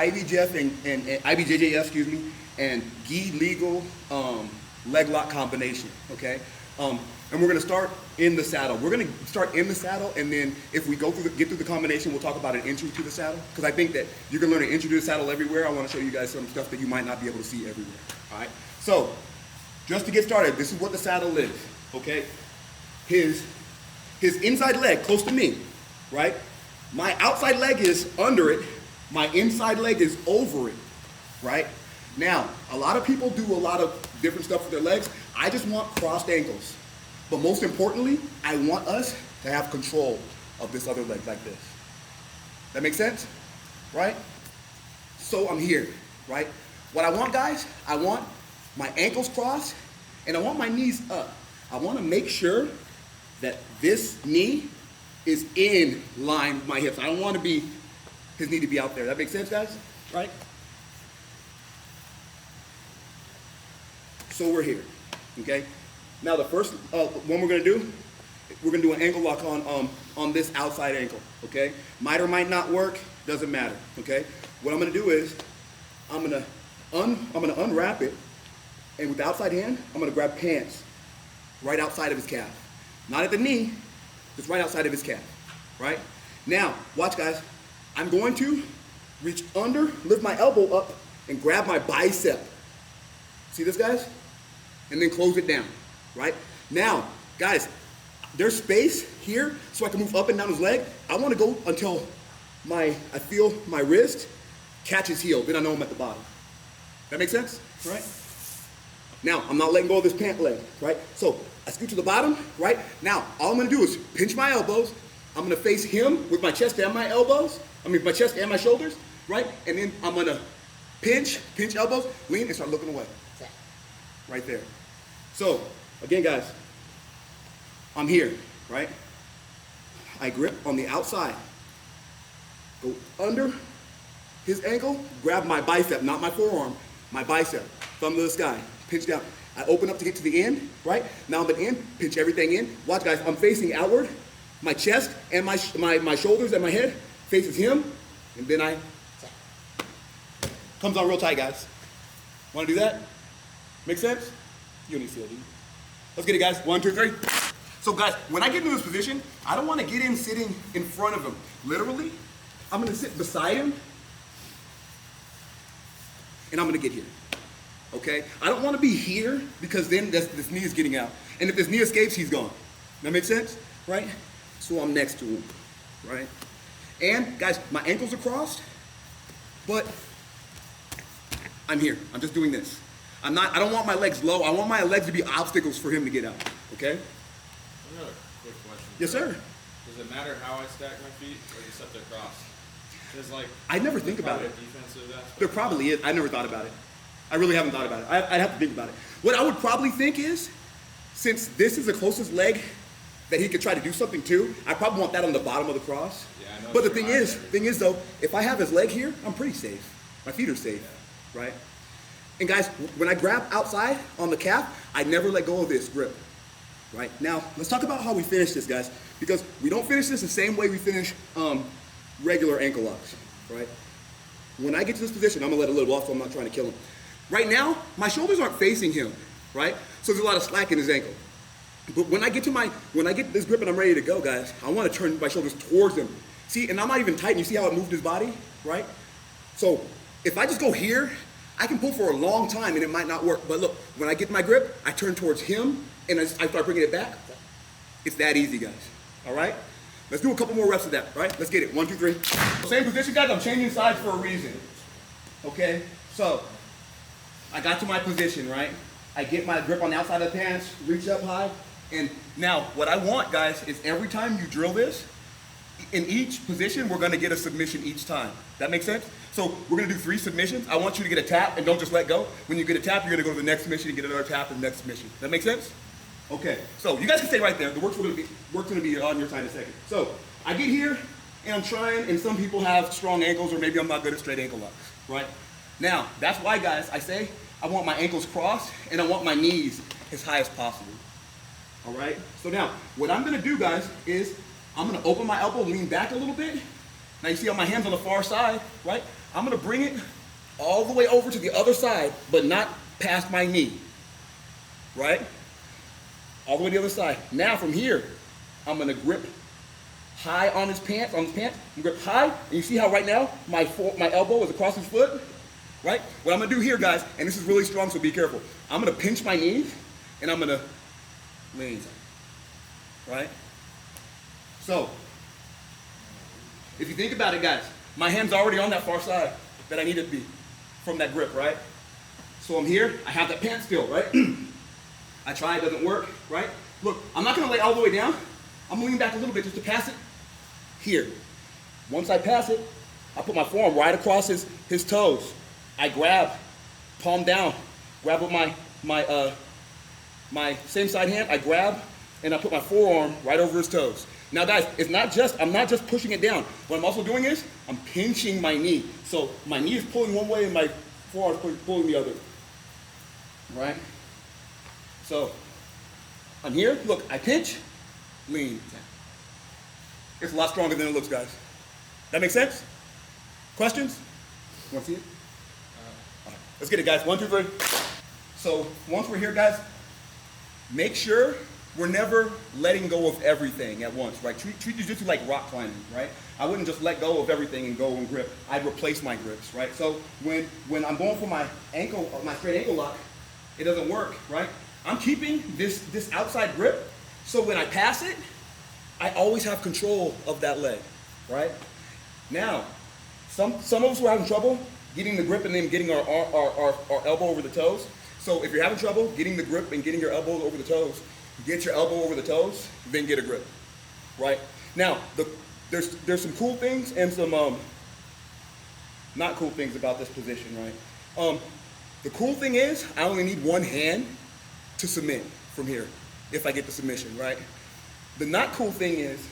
IBJJF and IBJJF, excuse me, and gi legal leg lock combination. Okay, and we're gonna start in the saddle. We're gonna start in the saddle, and then if we get through the combination, we'll talk about an entry to the saddle. Because I think that you can learn an entry to the saddle everywhere. I want to show you guys some stuff that you might not be able to see everywhere. All right. So, just to get started, this is what the saddle is. Okay. His inside leg close to me, right? My outside leg is under it. My inside leg is over it, right? Now, a lot of people do a lot of different stuff with their legs. I just want crossed ankles. But most importantly, I want us to have control of this other leg like this. That makes sense? Right? So I'm here, right? What I want, guys, I want my ankles crossed and I want my knees up. I want to make sure that this knee is in line with my hips. I don't want his knee to be out there. That makes sense, guys? Right? So we're here, okay? Now the first one we're gonna do an ankle lock on this outside ankle, okay? Might or might not work, doesn't matter, okay? What I'm gonna do is, I'm gonna unwrap it, and with the outside hand, I'm gonna grab pants right outside of his calf. Not at the knee, just right outside of his calf, right? Now, watch guys, I'm going to reach under, lift my elbow up, and grab my bicep. See this, guys? And then close it down, right? Now, guys, there's space here so I can move up and down his leg. I want to go until I feel my wrist catch his heel. Then I know I'm at the bottom. That makes sense, right? Now, I'm not letting go of this pant leg, right? So I scoot to the bottom, right? Now, all I'm going to do is pinch my elbows. I'm going to face him with my chest and my elbows. My chest and my shoulders, right? And then I'm going to pinch elbows, lean, and start looking away. Right there. So, again, guys, I'm here, right? I grip on the outside. Go under his ankle, grab my bicep, not my forearm, my bicep, thumb to the sky, pinch down. I open up to get to the end, right? Now I'm at the end, pinch everything in. Watch, guys, I'm facing outward. My chest and my shoulders and my head faces him, and then comes on real tight, guys. Want to do that? Make sense? You don't need to feel, do you? Let's get it, guys. 1, 2, 3. So, guys, when I get into this position, I don't want to get in sitting in front of him. Literally, I'm going to sit beside him, and I'm going to get here. Okay? I don't want to be here because then this knee is getting out. And if this knee escapes, he's gone. That makes sense? Right? So I'm next to him. Right? And, guys, my ankles are crossed, but I'm here. I'm just doing this. I don't want my legs low. I want my legs to be obstacles for him to get out, okay? I got a quick question. Yes, sir. Does it matter how I stack my feet or just set them across? Because I never think about it. Defensive aspect. There probably is. I never thought about it. I really haven't thought about it. I'd have to think about it. What I would probably think is, since this is the closest leg that he could try to do something to, I probably want that on the bottom of the cross. Yeah, I know. But the thing is though, if I have his leg here, I'm pretty safe. My feet are safe, right? And guys, when I grab outside on the calf, I never let go of this grip, right? Now, let's talk about how we finish this, guys, because we don't finish this the same way we finish regular ankle locks, right? When I get to this position, I'm gonna let a little off so I'm not trying to kill him. Right now, my shoulders aren't facing him, right? So there's a lot of slack in his ankle. But when I get this grip and I'm ready to go, guys, I wanna turn my shoulders towards him. See, and I'm not even tight, and you see how it moved his body, right? So if I just go here, I can pull for a long time and it might not work. But look, when I get my grip, I turn towards him and I start bringing it back. It's that easy, guys. All right? Let's do a couple more reps of that, right? Let's get it. 1, 2, 3. Same position, guys. I'm changing sides for a reason. Okay? So, I got to my position, right? I get my grip on the outside of the pants, reach up high. And now, what I want, guys, is every time you drill this, in each position, we're gonna get a submission each time. That makes sense? So we're gonna do 3 submissions. I want you to get a tap and don't just let go. When you get a tap, you're gonna go to the next submission and get another tap and the next submission. That make sense? Okay, so you guys can stay right there. The work's gonna be on your side in a second. So I get here and I'm trying, and some people have strong ankles or maybe I'm not good at straight ankle locks, right? Now, that's why, guys, I say I want my ankles crossed and I want my knees as high as possible. All right? So now, what I'm gonna do, guys, is I'm gonna open my elbow, lean back a little bit. Now you see how my hand's on the far side, right? I'm gonna bring it all the way over to the other side, but not past my knee, right? All the way to the other side. Now from here, I'm gonna grip high on his pants, I'm grip high, and you see how right now my elbow is across his foot, right? What I'm gonna do here, guys, and this is really strong, so be careful. I'm gonna pinch my knees, and I'm gonna lean, right? So, if you think about it, guys, my hand's already on that far side that I need it to be from that grip, right? So I'm here, I have that pant still, right? I try, it doesn't work, right? Look, I'm not gonna lay all the way down. I'm gonna lean back a little bit just to pass it here. Once I pass it, I put my forearm right across his toes. I grab, palm down, grab with my same side hand, I grab, and I put my forearm right over his toes. Now guys, I'm not just pushing it down. What I'm also doing is, I'm pinching my knee. So my knee is pulling one way and my forearm is pulling the other, right? So, I'm here, look, I pinch, lean. It's a lot stronger than it looks, guys. That make sense? Questions? You want to see it? All right, let's get it, guys. 1, 2, 3. So, once we're here, guys, make sure we're never letting go of everything at once, right? Treat jiu-jitsu like rock climbing, right? I wouldn't just let go of everything and go and grip. I'd replace my grips, right? So when I'm going for my ankle, my straight ankle lock, it doesn't work, right? I'm keeping this outside grip, so when I pass it, I always have control of that leg, right? Now, some of us were having trouble getting the grip and then getting our elbow over the toes. So if you're having trouble getting the grip and getting your elbow over the toes, get your elbow over the toes, then get a grip, right? Now, there's some cool things and some not cool things about this position, right? The cool thing is I only need one hand to submit from here if I get the submission, right? The not cool thing is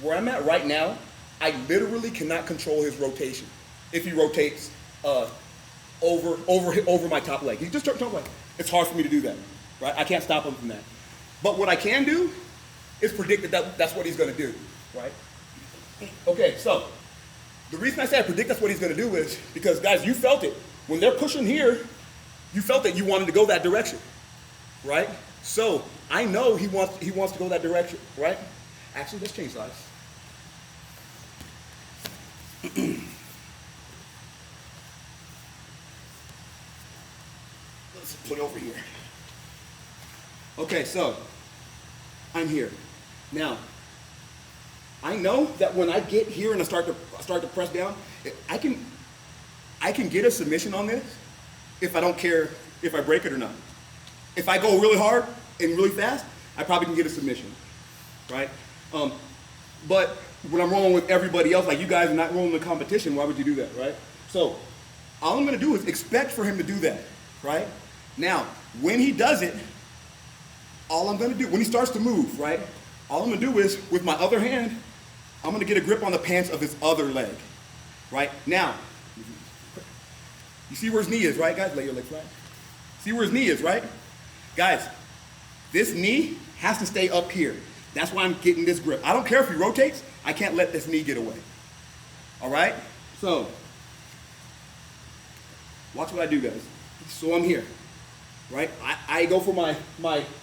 where I'm at right now, I literally cannot control his rotation if he rotates over my top leg. He just top leg. It's hard for me to do that, right? I can't stop him from that. But what I can do is predict that's what he's gonna do, right? Okay, so the reason I say I predict that's what he's gonna do is because, guys, you felt it. When they're pushing here, you felt that you wanted to go that direction, right? So I know he wants to go that direction, right? Actually, let's change sides. Let's put it over here. Okay, so I'm here. Now, I know that when I get here and I start to press down, I can get a submission on this if I don't care if I break it or not. If I go really hard and really fast, I probably can get a submission, right? But when I'm rolling with everybody else, like you guys are not rolling the competition, why would you do that, right? So all I'm gonna do is expect for him to do that, right? Now, when he does it, all I'm gonna do, when he starts to move, right? All I'm gonna do is, with my other hand, I'm gonna get a grip on the pants of his other leg, right? Now, you see where his knee is, right, guys? Lay your leg flat. See where his knee is, right? Guys, this knee has to stay up here. That's why I'm getting this grip. I don't care if he rotates, I can't let this knee get away. All right? So, watch what I do, guys. So I'm here, right? I go for my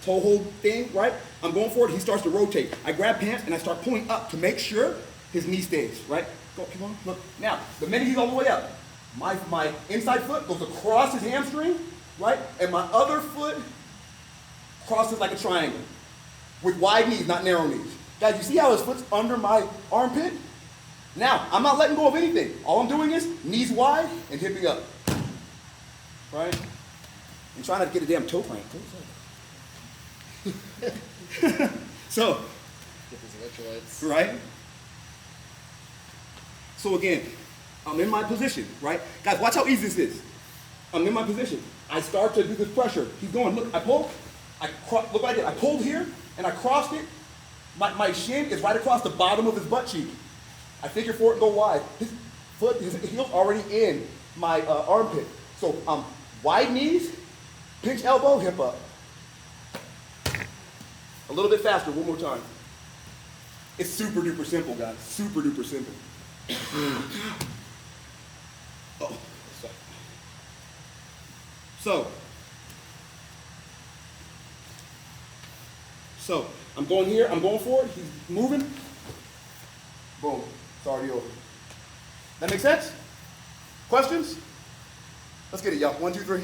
toe hold thing, right? I'm going for it, he starts to rotate. I grab pants and I start pulling up to make sure his knee stays, right? Go, keep on, look. Now, the minute he's all the way up, my inside foot goes across his hamstring, right? And my other foot crosses like a triangle with wide knees, not narrow knees. Guys, you see how his foot's under my armpit? Now, I'm not letting go of anything. All I'm doing is knees wide and hipping up, right? And trying not to get a damn toe clamp. So, get these electrolytes. Right? So again, I'm in my position, right? Guys, watch how easy this is. I'm in my position. I start to do this pressure. He's going, look, I pull, look what I did. I pulled here, and I crossed it. My shin is right across the bottom of his butt cheek. I figure for it and go wide. His heel's already in my armpit. So wide knees, pinch elbow, hip up. A little bit faster, one more time. It's super duper simple, guys. Super duper simple. Oh. So, I'm going here, I'm going forward, he's moving. Boom, it's already over. That make sense? Questions? Let's get it, y'all. 1, 2, 3.